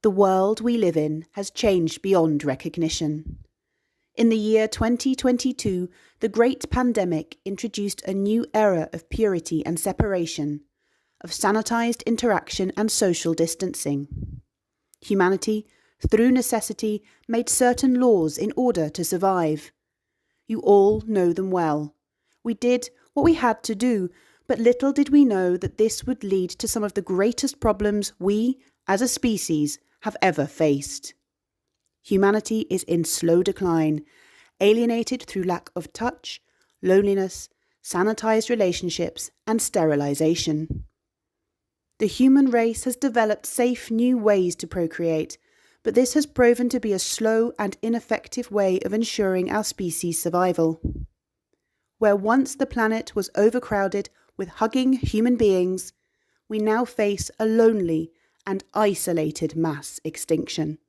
The world we live in has changed beyond recognition. In the year 2022, the great pandemic introduced a new era of purity and separation, of sanitized interaction and social distancing. Humanity, through necessity, made certain laws in order to survive. You all know them well. We did what we had to do, but little did we know that this would lead to some of the greatest problems we, as a species, have ever faced. Humanity is in slow decline, alienated through lack of touch, loneliness, sanitized relationships, and sterilization. The human race has developed safe new ways to procreate, but this has proven to be a slow and ineffective way of ensuring our species' survival. Where once the planet was overcrowded with hugging human beings, we now face a lonely and isolated mass extinction.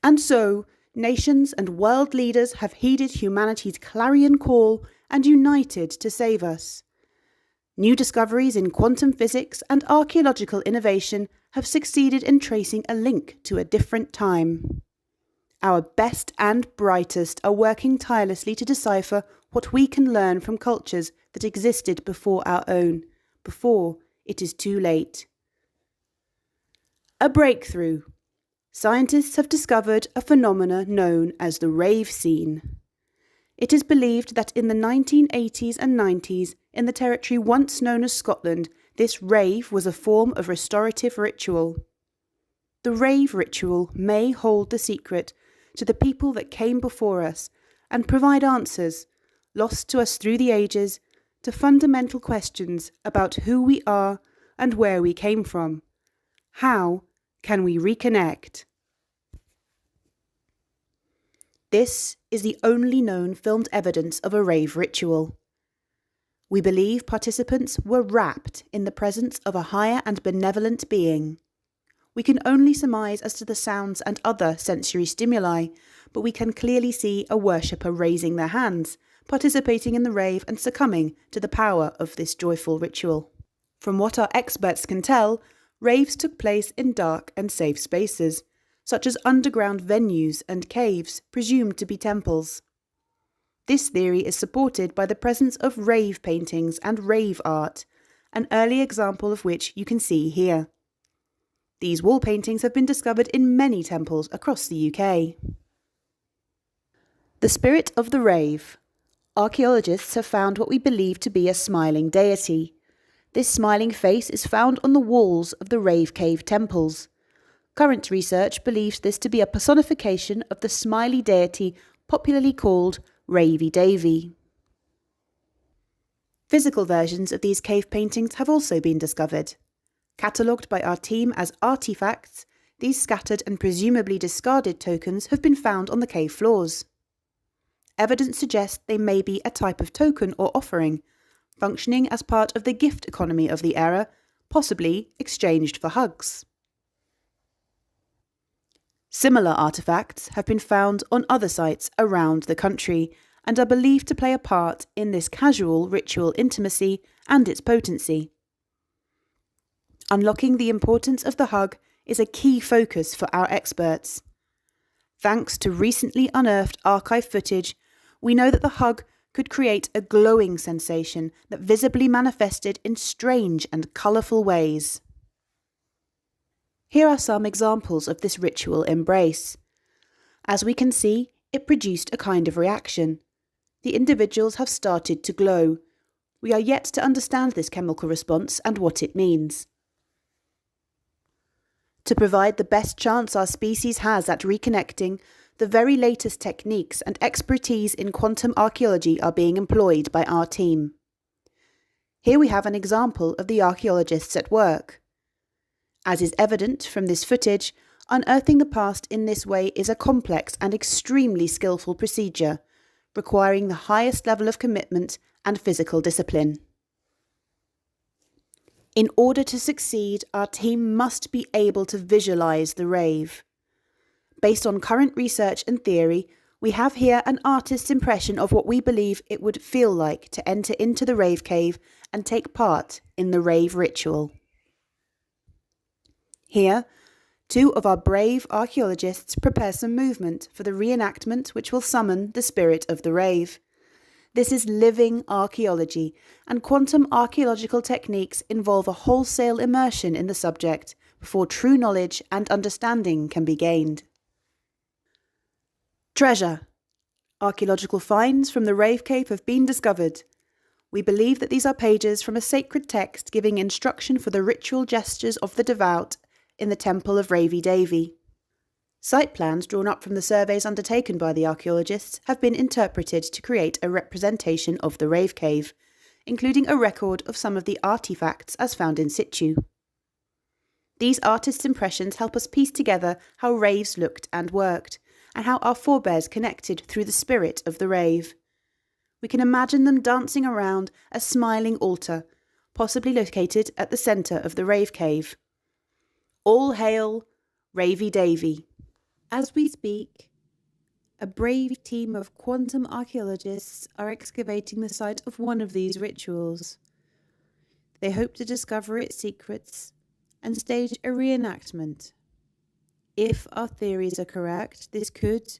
And so, nations and world leaders have heeded humanity's clarion call and united to save us. New discoveries in quantum physics and archaeological innovation have succeeded in tracing a link to a different time. Our best and brightest are working tirelessly to decipher what we can learn from cultures that existed before our own, before it is too late. A breakthrough. Scientists have discovered a phenomena known as the Rave scene. It is believed that in the 1980s and 90s, in the territory once known as Scotland, this rave was a form of restorative ritual. The rave ritual may hold the secret to the people that came before us and provide answers, lost to us through the ages, to fundamental questions about who we are and where we came from. How can we reconnect? This is the only known filmed evidence of a rave ritual. We believe participants were wrapped in the presence of a higher and benevolent being. We can only surmise as to the sounds and other sensory stimuli, but we can clearly see a worshipper raising their hands, participating in the rave and succumbing to the power of this joyful ritual. From what our experts can tell, raves took place in dark and safe spaces, such as underground venues and caves presumed to be temples. This theory is supported by the presence of rave paintings and rave art, an early example of which you can see here. These wall paintings have been discovered in many temples across the UK. The spirit of the rave. Archaeologists have found what we believe to be a smiling deity. This smiling face is found on the walls of the rave cave temples. Current research believes this to be a personification of the smiley deity popularly called Ravey Davey. Physical versions of these cave paintings have also been discovered. Catalogued by our team as artefacts, these scattered and presumably discarded tokens have been found on the cave floors. Evidence suggests they may be a type of token or offering, functioning as part of the gift economy of the era, possibly exchanged for hugs. Similar artefacts have been found on other sites around the country and are believed to play a part in this casual ritual intimacy and its potency. Unlocking the importance of the hug is a key focus for our experts. Thanks to recently unearthed archive footage, we know that the hug could create a glowing sensation that visibly manifested in strange and colourful ways. Here are some examples of this ritual embrace. As we can see, it produced a kind of reaction. The individuals have started to glow. We are yet to understand this chemical response and what it means. To provide the best chance our species has at reconnecting, the very latest techniques and expertise in quantum archaeology are being employed by our team. Here we have an example of the archaeologists at work. As is evident from this footage, unearthing the past in this way is a complex and extremely skillful procedure, requiring the highest level of commitment and physical discipline. In order to succeed, our team must be able to visualize the rave. Based on current research and theory, we have here an artist's impression of what we believe it would feel like to enter into the rave cave and take part in the rave ritual. Here, Two of our brave archaeologists prepare some movement for the reenactment which will summon the spirit of the rave. This is living archaeology, and quantum archaeological techniques involve a wholesale immersion in the subject before true knowledge and understanding can be gained. Treasure. Archaeological finds from the Rave Cave have been discovered. We believe that these are pages from a sacred text giving instruction for the ritual gestures of the devout in the temple of Ravey Davey. Site plans drawn up from the surveys undertaken by the archaeologists have been interpreted to create a representation of the Rave Cave, including a record of some of the artefacts as found in situ. These artists' impressions help us piece together how raves looked and worked, and how our forebears connected through the spirit of the rave. We can imagine them dancing around a smiling altar, possibly located at the centre of the Rave Cave. All hail Ravey Davey. As we speak, a brave team of quantum archaeologists are excavating the site of one of these rituals. They hope to discover its secrets and stage a reenactment. If our theories are correct, this could,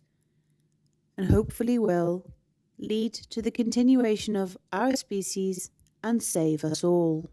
and hopefully will, lead to the continuation of our species and save us all.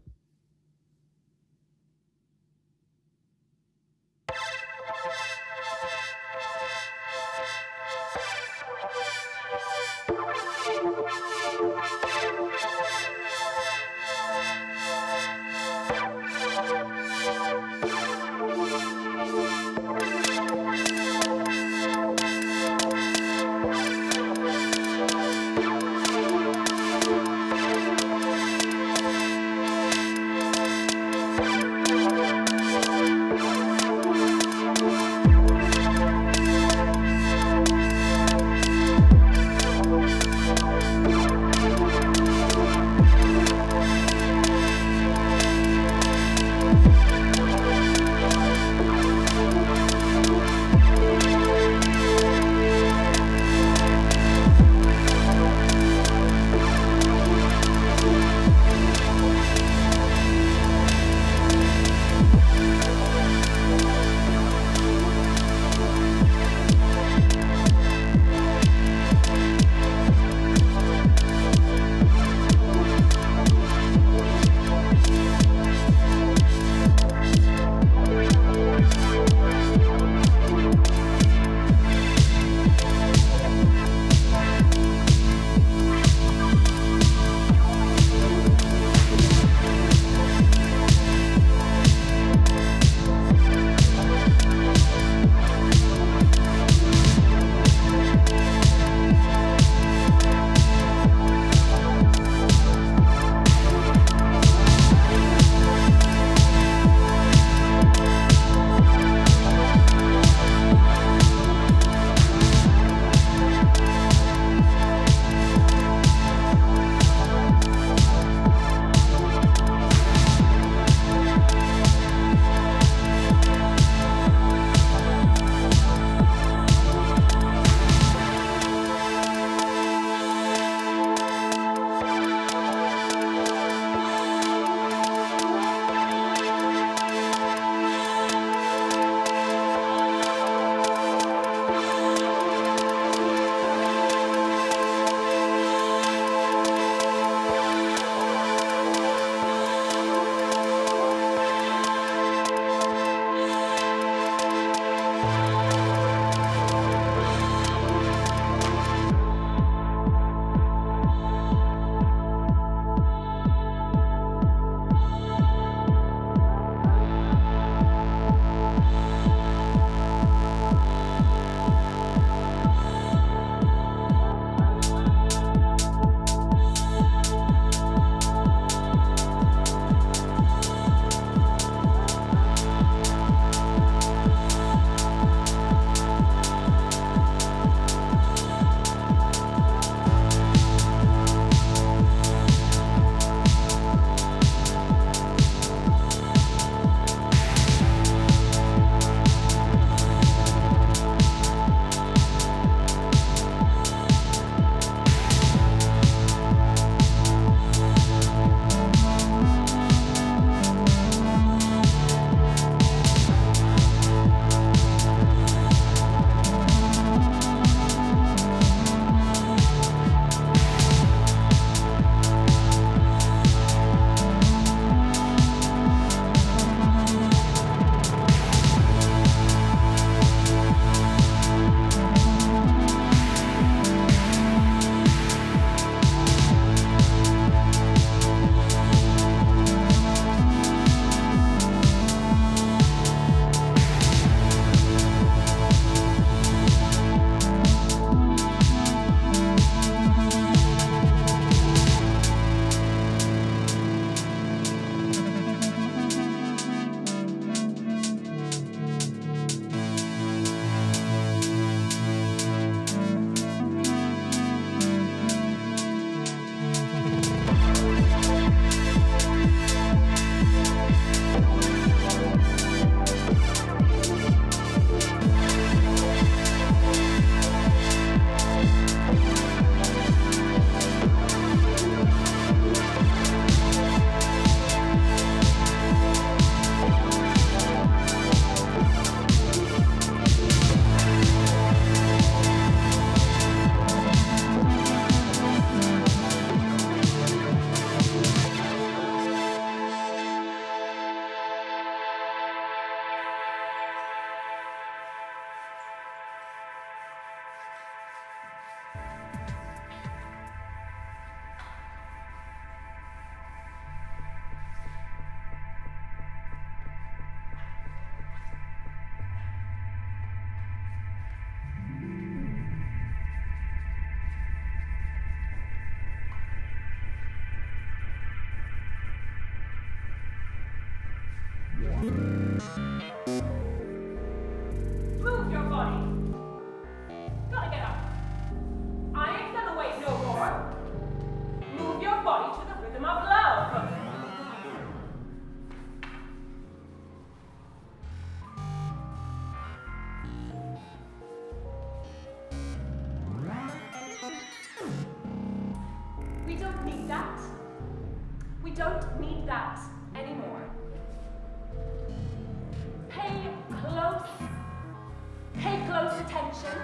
close attention.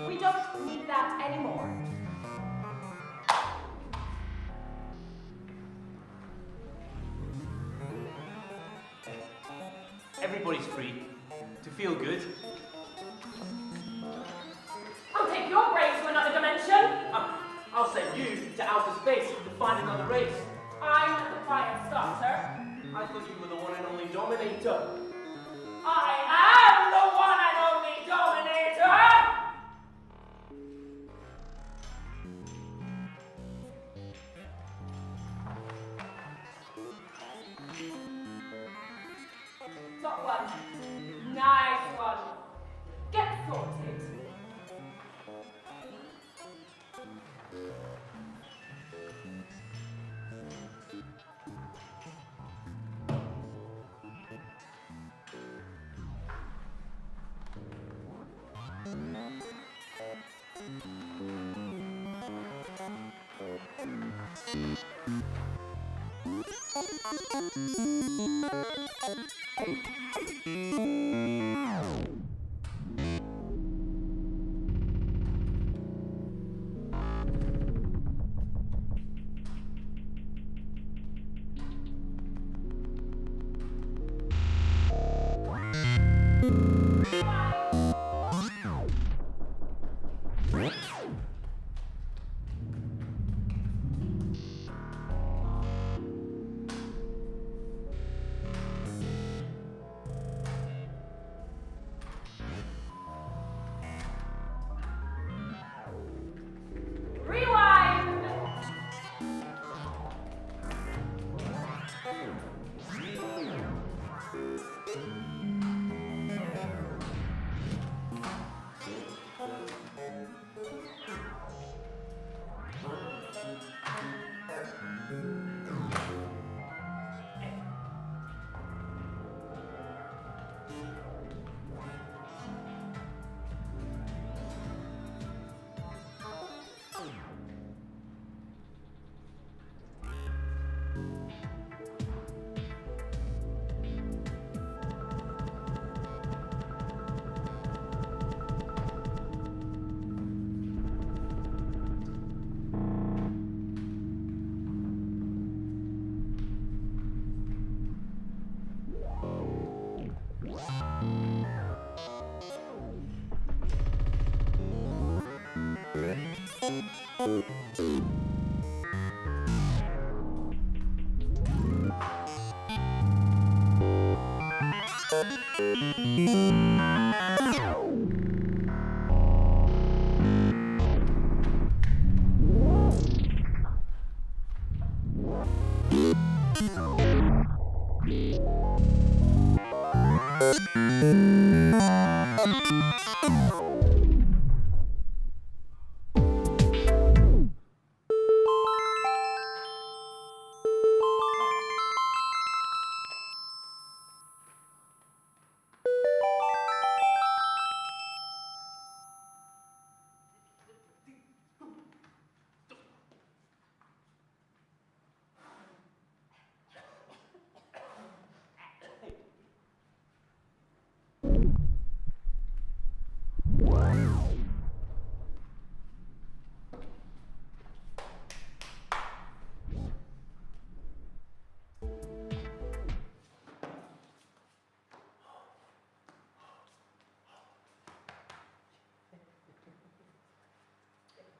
We don't need that anymore. Everybody's free to feel good. I'll take your brains to another dimension. I'll send you to outer space to find another race. I'm the fire starter. I thought you were the one and only dominator. I am the one and only dominator! Top one. Nice one. Get sorted.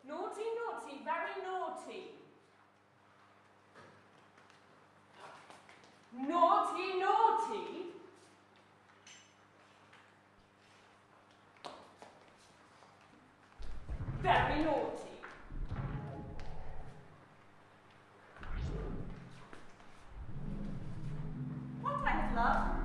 Naughty, naughty, very naughty. Naughty, naughty. Very naughty. What time is love?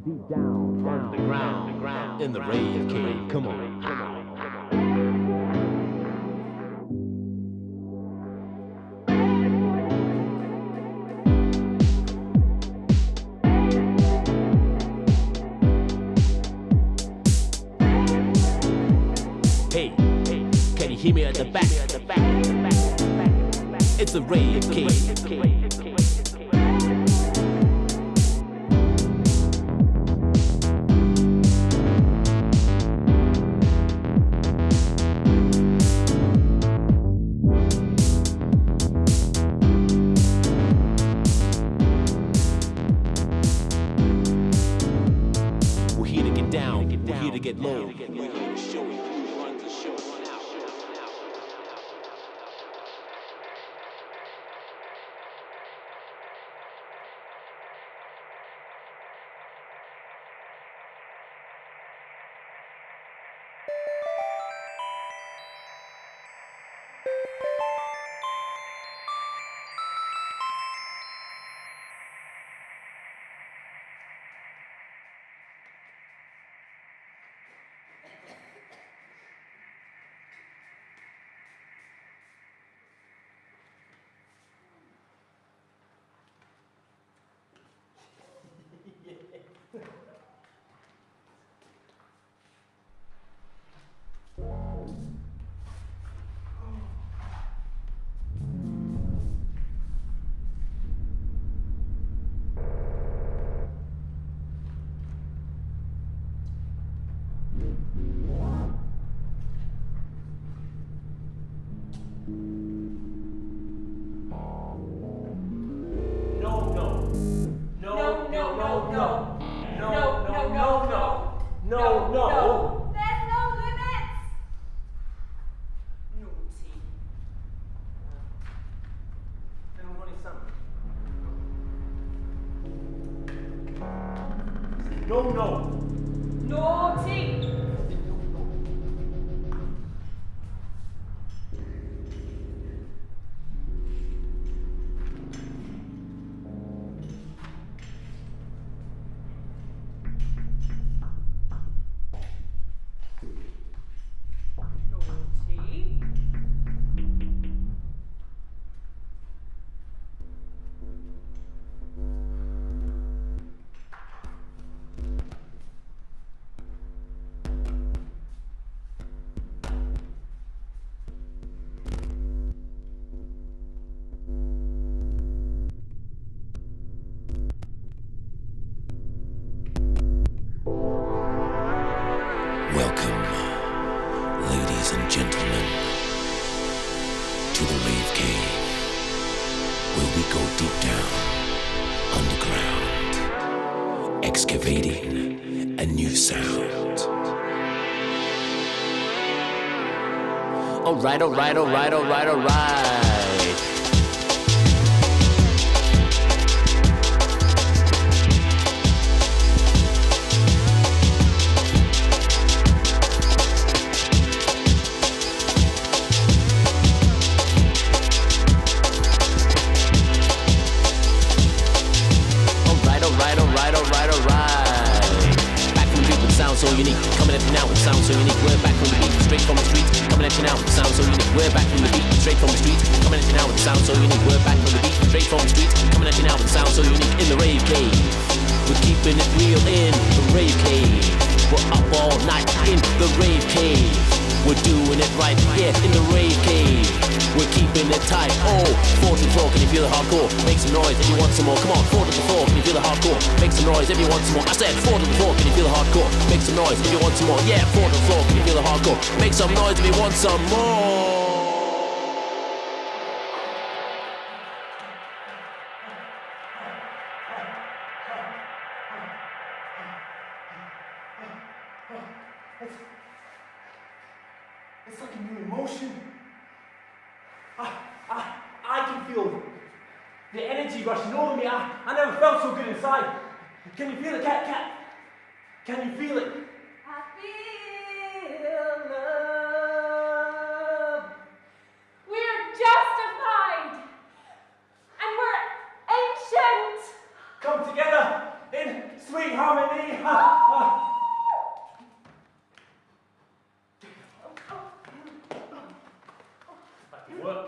Deep down, underground, in the Rave cave. Come on. Hey, can you hear me at the back? It's a Rave cave. We're here to get down, we're here to get low. No. There's no limits. Naughty. Then I'm running some. No. Naughty. cave, where we go deep down, underground, excavating a new sound. Alright, alright, alright, alright, alright. So unique, coming at you now with sound so unique. We're back from the beat, straight from the streets. Coming at you now with sound so unique. We're back from the beat, straight from the streets. Coming at you now with sound so unique. We're back from the beat, straight from the streets. Coming at you now with sound so unique. In the rave cave, we're keeping it real in the rave cave. We're up all night in the rave cave. We're doing it right here in the rave cave. We're keeping it tight. Oh, 4 to the floor, can you feel the hardcore? Make some noise if you want some more. Come on, 4 to the floor, can you feel the hardcore? Make some noise if you want some more. I said 4 to the floor, can you feel the hardcore? Make some noise if you want some more. Yeah, 4 to the floor, can you feel the hardcore? Make some noise if you want some more. It's like a new emotion. I can feel the energy rushing over me. I never felt so good inside. Can you feel it, Cat? Can you feel it? I feel love. We're justified. And we're ancient. Come together in sweet harmony. Work.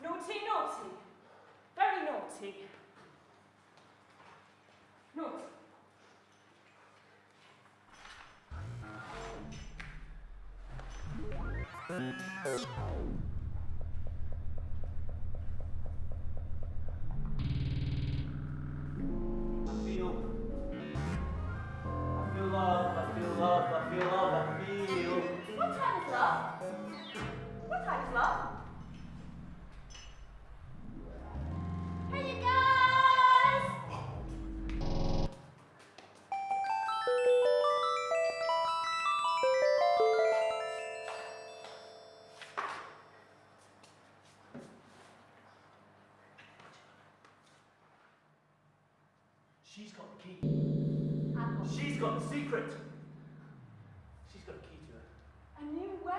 Naughty. Very naughty. Naughty. I feel. What time is love? What time is love? Hey, you guys! She's got the key. She's got the secret. She's got the key to it. A new way.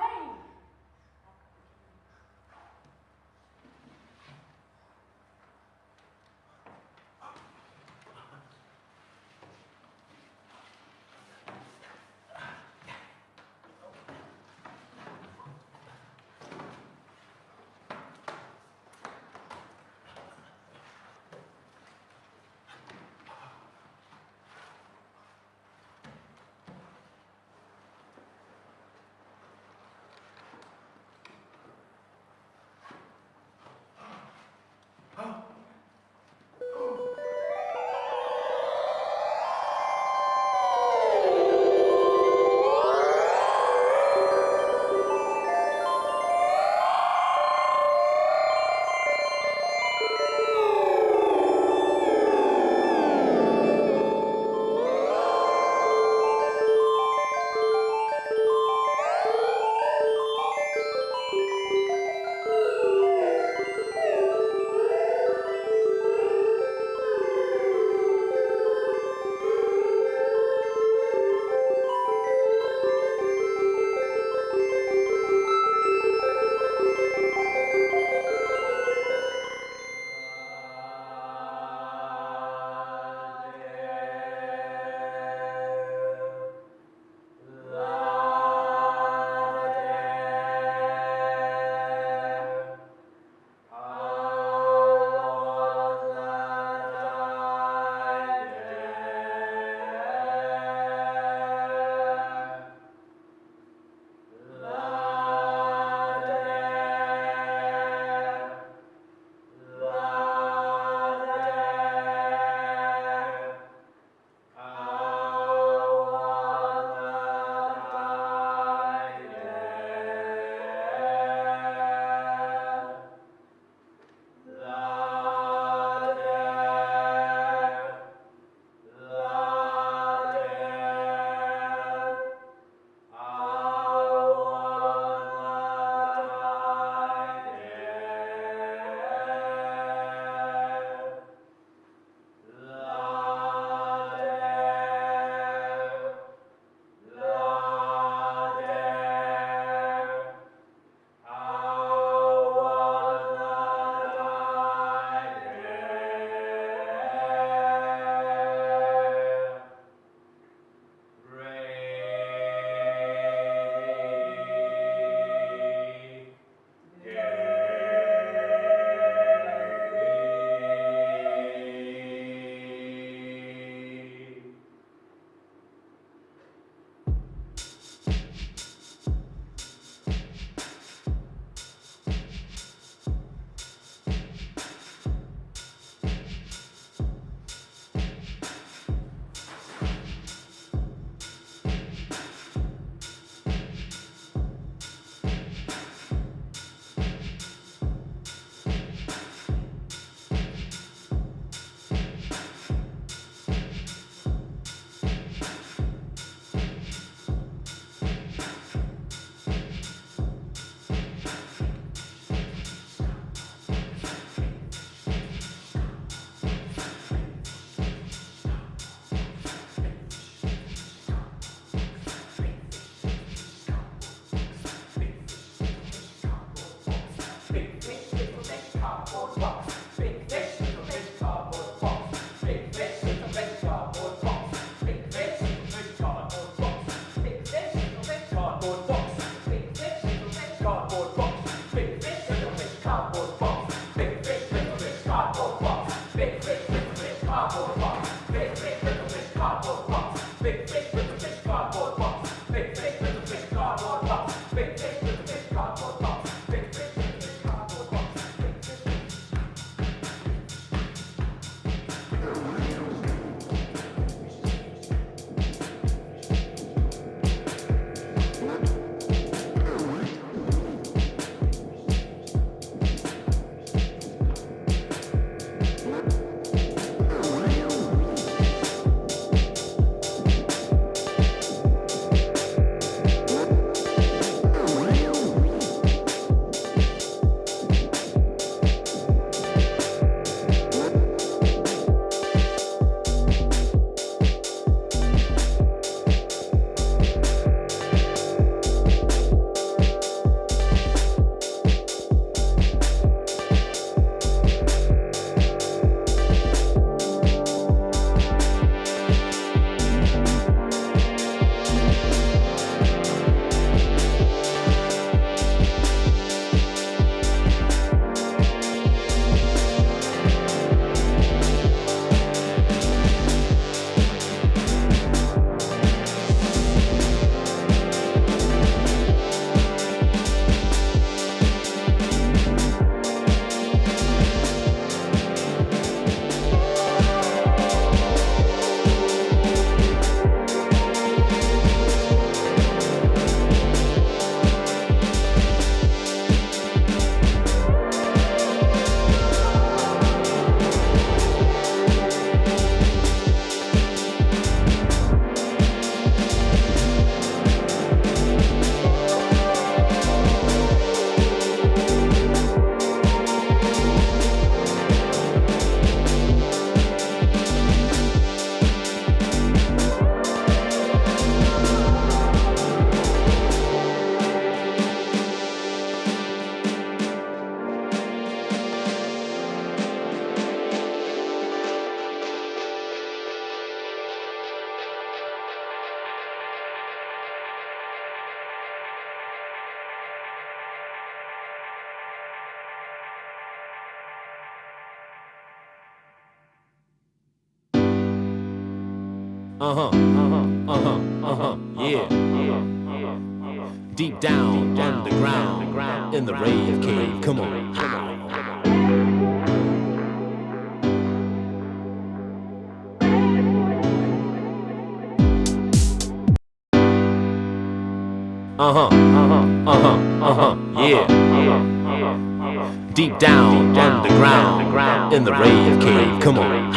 cardboard box. Big little fish cardboard box. Big little fish cardboard box. Big little fish cardboard box. Big little fish cardboard box. Big little fish cardboard box. Yeah. Deep down, underground, in the Rave cave. Come on. Yeah. Deep down, underground, in the Rave cave. Come on.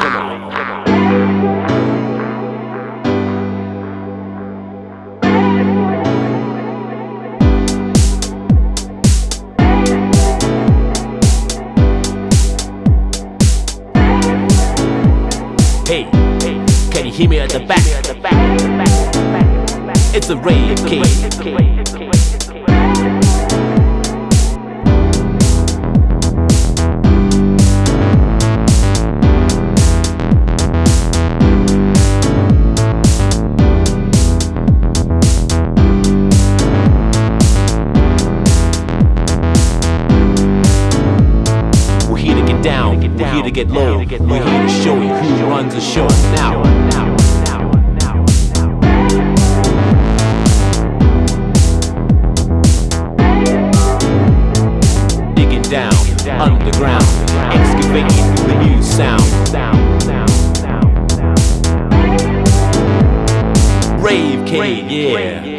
Hey, can you hear me at the back? It's a Rave cave. We're here to get down, we're here to get low, we're here to show you who runs the show now. Digging down, underground, excavating the new sound. Rave cave, yeah.